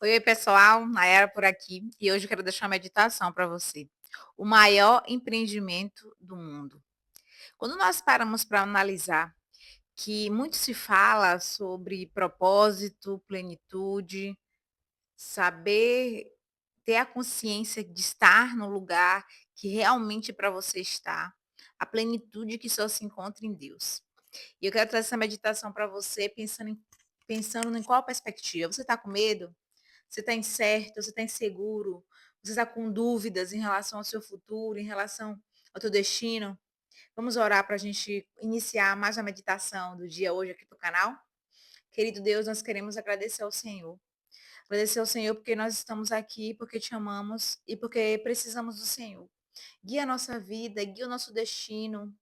Oi, pessoal, Nayara por aqui e hoje eu quero deixar uma meditação para você. O maior empreendimento do mundo. Quando nós paramos para analisar que muito se fala sobre propósito, plenitude, saber ter a consciência de estar no lugar que realmente para você está, a plenitude que só se encontra em Deus. E eu quero trazer essa meditação para você pensando em qual perspectiva. Você está com medo? Você está incerto, você está inseguro, você está com dúvidas em relação ao seu futuro, em relação ao teu destino. Vamos orar para a gente iniciar mais uma meditação do dia hoje aqui do canal? Querido Deus, nós queremos agradecer ao Senhor. Agradecer ao Senhor porque nós estamos aqui, porque te amamos e porque precisamos do Senhor. Guia a nossa vida, guia o nosso destino.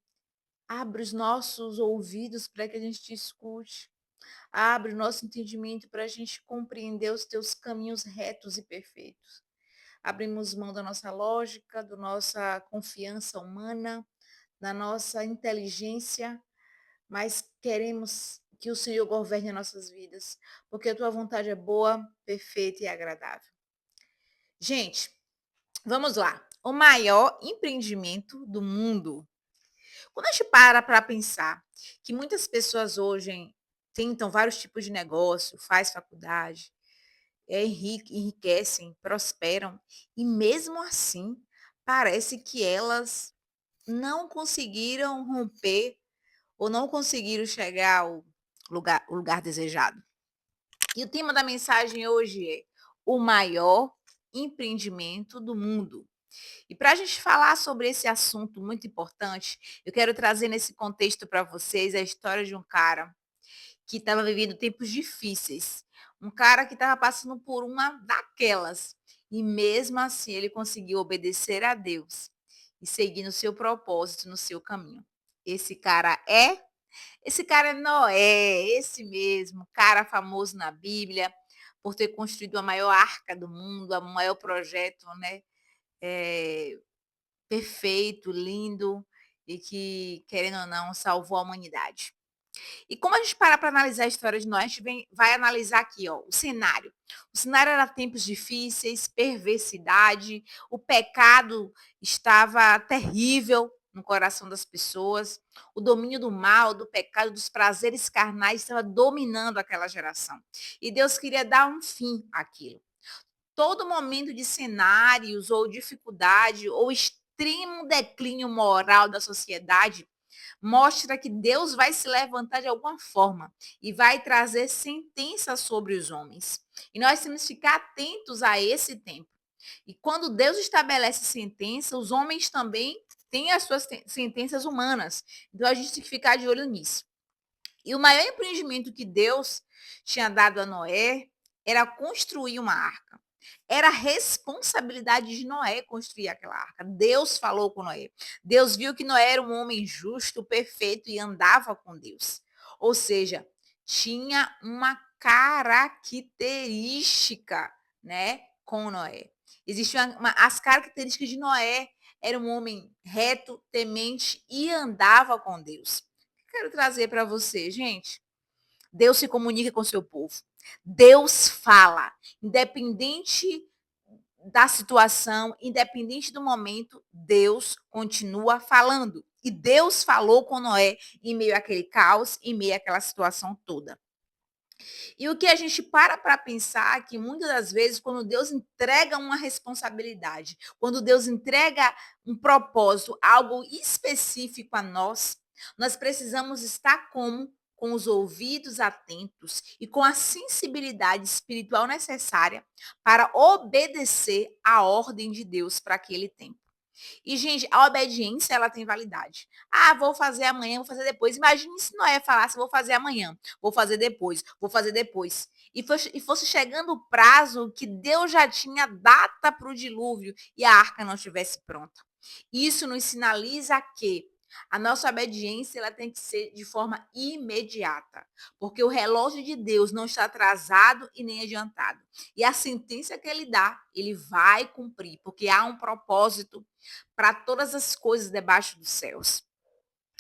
Abre os nossos ouvidos para que a gente te escute. Abre o nosso entendimento para a gente compreender os teus caminhos retos e perfeitos. Abrimos mão da nossa lógica, da nossa confiança humana, da nossa inteligência, mas queremos que o Senhor governe as nossas vidas, porque a tua vontade é boa, perfeita e agradável. Gente, vamos lá. O maior empreendimento do mundo. Quando a gente para pensar que muitas pessoas hoje tentam vários tipos de negócio, faz faculdade, enriquecem, prosperam, e mesmo assim parece que elas não conseguiram romper ou não conseguiram chegar ao lugar desejado. E o tema da mensagem hoje é o maior empreendimento do mundo. E para a gente falar sobre esse assunto muito importante, eu quero trazer nesse contexto para vocês a história de um cara que estava vivendo tempos difíceis. Um cara que estava passando por uma daquelas. E mesmo assim ele conseguiu obedecer a Deus e seguir no seu propósito, no seu caminho. Esse cara é? Esse cara é Noé, esse mesmo, cara famoso na Bíblia, por ter construído a maior arca do mundo, o maior projeto, né? É, perfeito, lindo e que, querendo ou não, salvou a humanidade. E como a gente para analisar a história de Noé, a gente vai analisar aqui ó, o cenário. O cenário era tempos difíceis, perversidade, o pecado estava terrível no coração das pessoas, o domínio do mal, do pecado, dos prazeres carnais estava dominando aquela geração. E Deus queria dar um fim àquilo. Todo momento de cenários ou dificuldade ou extremo declínio moral da sociedade mostra que Deus vai se levantar de alguma forma e vai trazer sentença sobre os homens. E nós temos que ficar atentos a esse tempo. E quando Deus estabelece sentença, os homens também têm as suas sentenças humanas. Então a gente tem que ficar de olho nisso. E o maior empreendimento que Deus tinha dado a Noé era construir uma arca. Era responsabilidade de Noé construir aquela arca. Deus falou com Noé. Deus viu que Noé era um homem justo, perfeito e andava com Deus. Ou seja, tinha uma característica, né, com Noé. Existiam as características de Noé. Era um homem reto, temente e andava com Deus. Quero trazer para você, gente. Deus se comunica com o seu povo. Deus fala, independente da situação, independente do momento, Deus continua falando. E Deus falou com Noé em meio àquele caos, em meio àquela situação toda. E o que a gente para pensar é que muitas das vezes, quando Deus entrega uma responsabilidade, quando Deus entrega um propósito, algo específico a nós, nós precisamos estar como? Com os ouvidos atentos e com a sensibilidade espiritual necessária para obedecer à ordem de Deus para aquele tempo. E, gente, a obediência, ela tem validade. Ah, vou fazer amanhã, vou fazer depois. Imagine se Noé falasse, vou fazer amanhã, vou fazer depois, vou fazer depois. E fosse chegando o prazo que Deus já tinha data para o dilúvio e a arca não estivesse pronta. Isso nos sinaliza que a nossa obediência ela tem que ser de forma imediata, porque o relógio de Deus não está atrasado e nem adiantado. E a sentença que ele dá, ele vai cumprir, porque há um propósito para todas as coisas debaixo dos céus.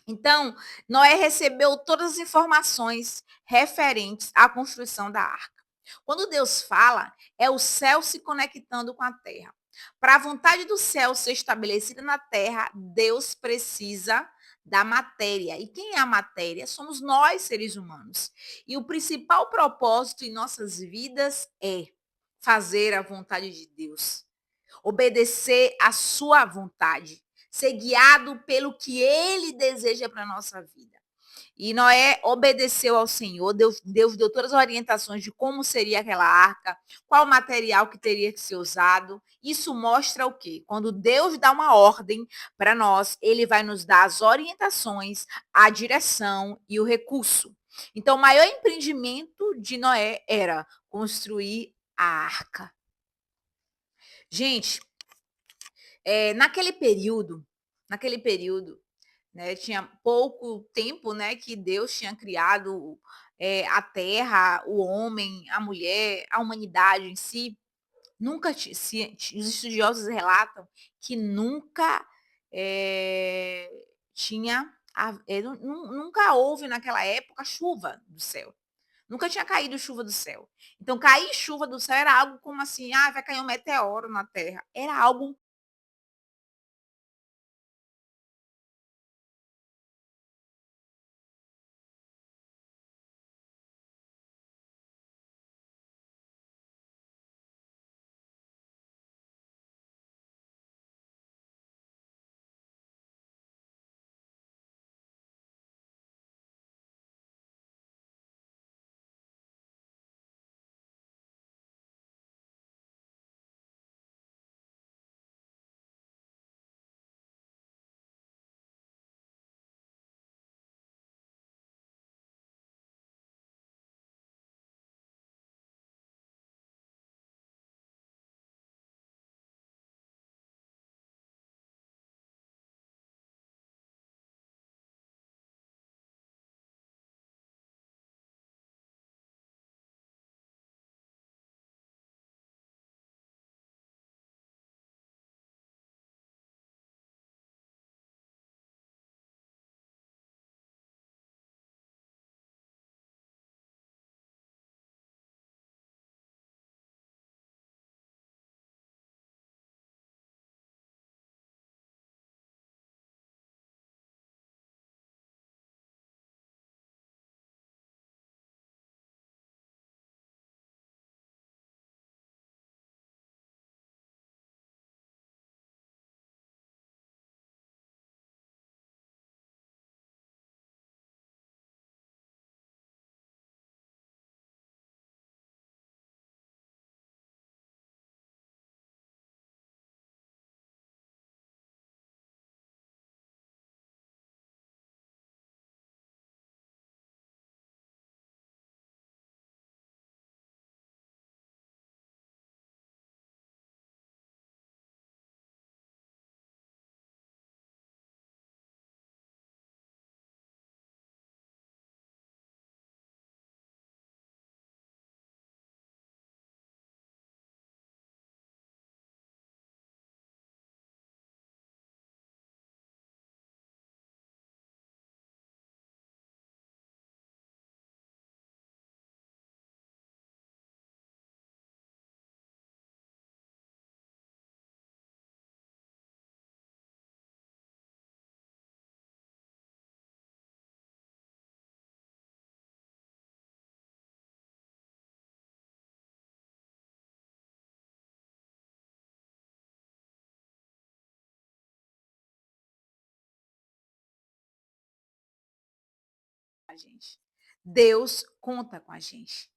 Então, Noé recebeu todas as informações referentes à construção da arca. Quando Deus fala, é o céu se conectando com a terra. Para a vontade do céu ser estabelecida na terra, Deus precisa da matéria. E quem é a matéria? Somos nós, seres humanos. E o principal propósito em nossas vidas é fazer a vontade de Deus, obedecer a sua vontade, ser guiado pelo que ele deseja para a nossa vida. E Noé obedeceu ao Senhor, Deus deu todas as orientações de como seria aquela arca, qual material que teria que ser usado. Isso mostra o quê? Quando Deus dá uma ordem para nós, ele vai nos dar as orientações, a direção e o recurso. Então, o maior empreendimento de Noé era construir a arca. Gente, naquele período, né, tinha pouco tempo, né, que Deus tinha criado a terra, o homem, a mulher, a humanidade em si. Nunca os estudiosos relatam que nunca tinha, nunca houve naquela época chuva do céu. Nunca tinha caído chuva do céu. Então, cair chuva do céu era algo como assim, vai cair um meteoro na Terra. Era algo. A gente. Deus conta com a gente.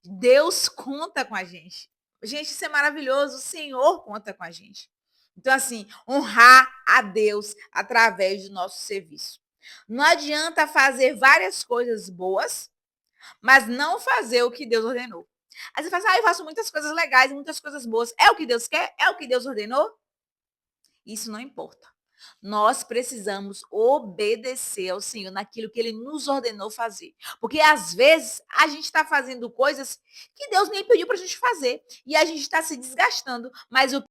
Deus conta com a gente. Gente, isso é maravilhoso. O Senhor conta com a gente. Então, assim, honrar a Deus através do nosso serviço. Não adianta fazer várias coisas boas, mas não fazer o que Deus ordenou. Aí você fala assim, eu faço muitas coisas legais, muitas coisas boas. É o que Deus quer? É o que Deus ordenou? Isso não importa. Nós precisamos obedecer ao Senhor naquilo que Ele nos ordenou fazer. Porque às vezes a gente está fazendo coisas que Deus nem pediu para a gente fazer. E a gente está se desgastando. Mas o